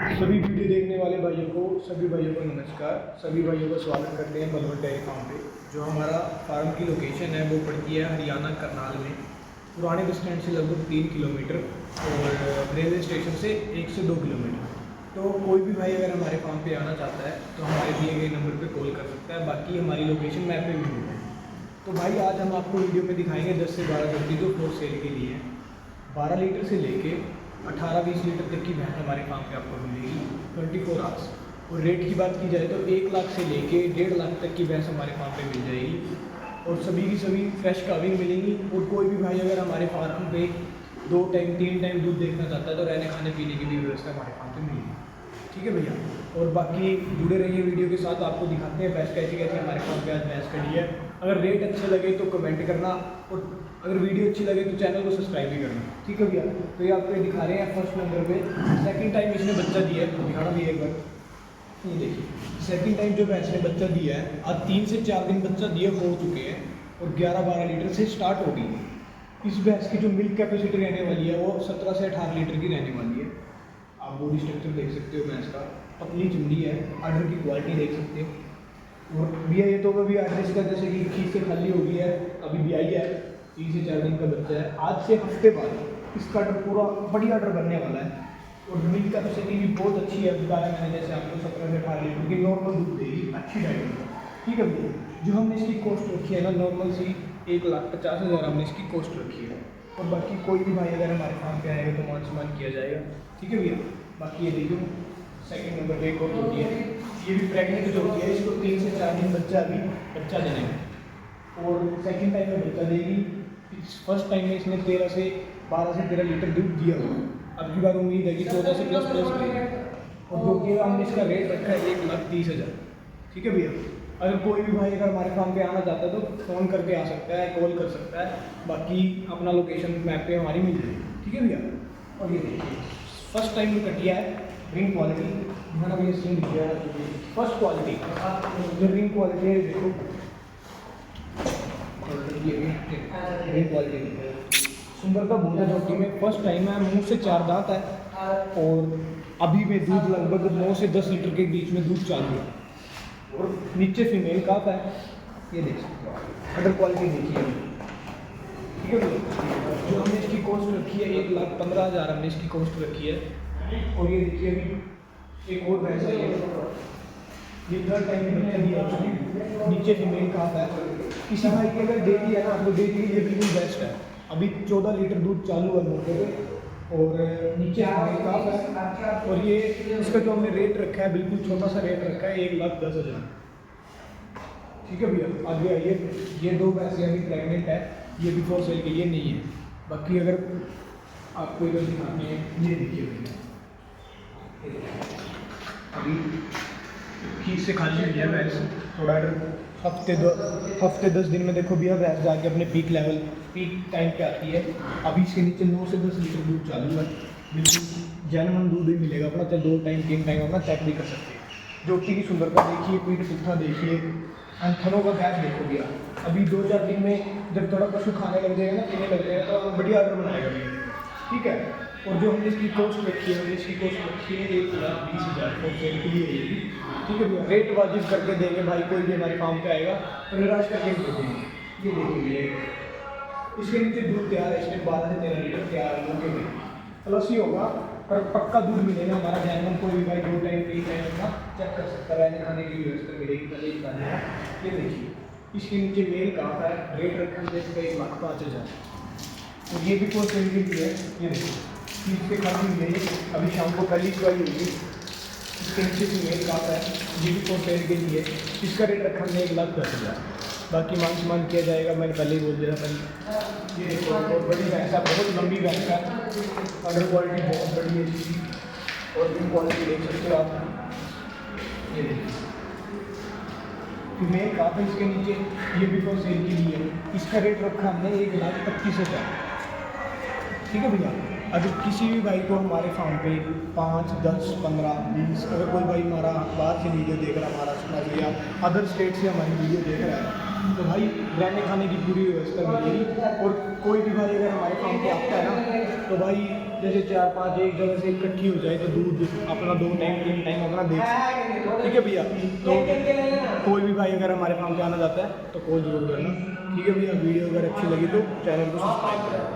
सभी वीडियो देखने वाले भाइयों को सभी भाइयों को नमस्कार। सभी भाइयों का स्वागत करते हैं बलवंत डेयरी फार्म पे। जो हमारा फार्म की लोकेशन है वो पड़ती है हरियाणा करनाल में, पुराने बस स्टैंड से लगभग 3 किलोमीटर और रेलवे स्टेशन से 1 से 2 किलोमीटर। तो कोई भी भाई अगर हमारे फार्म पे आना चाहता है तो हमारे दिए गए नंबर पे कॉल कर सकता है। बाकी हमारी लोकेशन मैप पे भी है। तो भाई आज हम आपको वीडियो में दिखाएंगे 10 से 12 जल्दी जो फोर सेल के लिए 12 लीटर से लेके 18-20 लीटर तक की भैंस हमारे फार्म पे आपको मिलेगी 24 आवर्स। और रेट की बात की जाए तो 1 लाख से लेके 1.5 लाख तक की भैंस हमारे फार्म पे मिल जाएगी और सभी की सभी फ्रेश काविंग मिलेंगी। और कोई भी भाई अगर हमारे फार्म पे 2 टाइम 3 टाइम दूध देखना चाहता है तो रहने खाने पीने की भी व्यवस्था हमारे फार्म पे मिलेगी। ठीक है भैया, और बाकी जुड़े रहिए वीडियो के साथ। आपको दिखाते हैं भैंस कैसी कैसी हमारे फार्म पे आज भैंस खड़ी है। अगर रेट अच्छे लगे तो कमेंट करना और अगर वीडियो अच्छी लगे तो चैनल को सब्सक्राइब भी करना। ठीक है भैया, तो ये आपको दिखा रहे हैं फर्स्ट नंबर पे। सेकंड टाइम इसने बच्चा दिया है, दिखाना भी एक बार। ये देखिए सेकंड टाइम जो भैंस ने बच्चा दिया है, आज 3 से 4 दिन बच्चा दिए हो चुके हैं और 11-12 लीटर से स्टार्ट हो गई है। इस भैंस की जो मिल्क कैपेसिटी रहने वाली है वो 17 से 18 लीटर की रहने वाली है। आप बॉडी स्ट्रक्चर देख सकते हो भैंस का, पतली चुंडी है, आर्डर की क्वालिटी देख सकते हो। और भैया ये तो अभी आर्डर इसका जैसे कि खींच से खाली हो गई है, अभी भी आई है, 3 से 4 दिन का बच्चा है। आज से हफ्ते बाद इसका आर्डर पूरा बढ़िया आर्डर बनने वाला है और मिल्क कैपेसिटी भी बहुत अच्छी है। बताया मैंने जैसे आपको 17 से 18 लीटर की नॉर्मल दूध देगी, अच्छी डाइट। ठीक है भैया, जो हमने इसकी कॉस्ट रखी है ना नॉर्मल सी 1,50,000 हमने इसकी कॉस्ट रखी है। और बाकी कोई भी भाई अगर हमारे फार्म पे आएगा तो मान सम्मान किया जाएगा। ठीक है भैया, बाकी ये देखो सेकंड नंबर पे एक और होती है, ये भी प्रेगनेंट जो होती है, इसको 3 से 4 दिन बच्चा अभी बच्चा देगा और सेकंड टाइम में बच्चा देगी। फर्स्ट टाइम में इसने 12 से 13 लीटर दूध दिया होगा। अब की बार उम्मीद है कि 14 से प्लस देगा। और जो कि हमने इसका रेट रखा है 1,30,000। ठीक है भैया, अगर कोई भी भाई अगर हमारे फार्म पे आना चाहता है तो फ़ोन करके आ सकता है, कॉल कर सकता है। बाकी अपना लोकेशन मैप पे हमारी मिल जाएगी। ठीक है भैया, और ये देखिए फर्स्ट टाइम में कटिया है, रिंग क्वालिटी दिखाना भैया, सीन दिया है फर्स्ट क्वालिटी। जो रिंग क्वालिटी है देखो, रिंग क्वालिटी सुंदर का भूजा चौकी में फर्स्ट टाइम है, मुंह से 4 दांत है और अभी में दूध लगभग 9 से 10 लीटर के बीच में दूध चालू है और नीचे फीमेल काफ है। ये देख सकते हो, अदर क्वालिटी देखिए। ठीक है भैया, जो हमने इसकी कॉस्ट रखी है 1,15,000 हमने इसकी कॉस्ट रखी है। और ये देखिए अभी एक और भैंस है, ये थर्ड टाइम में बच्चा दिया है, नीचे फीमेल काफ है। किसी भाई की अगर डेली है ना तो डेली ये बिल्कुल बेस्ट है। अभी 14 लीटर दूध चालू है मौके पे और नीचे फीमेल काफ है। और ये इसका जो हमने रेट रखा है बिल्कुल छोटा सा रेट रखा है 1,10,000। ठीक है भैया, आगे आइए। ये 2 भैंसें अभी प्रेगनेंट है, ये भी फॉर सेल के लिए नहीं है। बाकी अगर आपको इधर दिखानी है, ये देखिए भैया, अभी खींच से खाली हुई है भैंस। थोड़ा हफ्ते 10 दिन में देखो भैया भैंस जाके अपने पीक टाइम पे आती है। अभी इसके नीचे 9 से 10 लीटर दूध चालू है, बिल्कुल जेन्युइन दूध ही मिलेगा अपना, चाहे 2 टाइम 3 टाइम अपना चेक भी कर सकते हैं। जोटी की सुंदरता देखिए, पीठ पुट्ठा देखिए, थनों का गैस देखो भैया। अभी 2-4 दिन में जब थोड़ा पशु खाने लग जाएगा ना, पीने लग जाएगा तो बढ़िया ऑर्डर बनाएगा भैया। ठीक है, और जो हमने इसकी कॉस्ट रखी है, हमने इसकी कॉस्ट रखी है 1,20,000 फॉर सेल के लिए। ठीक है भैया, रेट वाजिब करके देंगे भाई, कोई भी हमारे फार्म पे आएगा तो निराश करके दे देंगे। ये देखिए इसके नीचे दूध तैयार है, इसमें 12 से 13 लीटर तैयार होके में प्लस ही होगा, पर पक्का दूध मिलेगा हमारा जैनवन। कोई भी भाई 2 टाइम 3 टाइम का चेक कर सकता है, रहने खाने की व्यवस्था मिलेगी पहले ही खाने का। ये देखिए इसके नीचे मेल काफ है, रेट रखा है इसका 1,05,000। और ये भी कोई सेल के लिए है। ये देखिए चीज़ से खाती मेरी अभी शाम को पहली चुवाई होगी। इसके नीचे फीमेल काफ है, ये भी कोई सेल के लिए, इसका रेट रखा हमने 1,10,000। बाकी मान सम्मान किया जाएगा, मैंने पहले ही बोल दिया था। ये देखो बहुत बड़ी भैंस है, बहुत लंबी भैंस है, अडर क्वालिटी बहुत बड़ी है इसकी और इन क्वालिटी देख सकते हो आप। ये देखिए फीमेल काफ है इसके नीचे, ये भी फॉर सेल के लिए। इसका रेट रखा हमने 1,25,000। ठीक है भैया, अगर किसी भी भाई को हमारे फार्म पे 5, 10, 15, 20 अगर कोई भाई हमारा बाहर से वीडियो देख रहा है, महाराष्ट्र से या अदर स्टेट से हमारी वीडियो देख रहा है, तो भाई रहने खाने की पूरी व्यवस्था मिलेगी। और कोई भी भाई अगर हमारे फार्म पे आता है ना तो भाई जैसे 4-5 एक जगह से इकट्ठी हो जाए तो दूध अपना 2 टाइम 3 टाइम अपना देख सकते। ठीक है भैया, तो कोई भी भाई अगर हमारे फार्म पे आना चाहता है तो कॉल जरूर करना। ठीक है भैया, वीडियो अगर अच्छी लगी तो चैनल को सब्सक्राइब करें।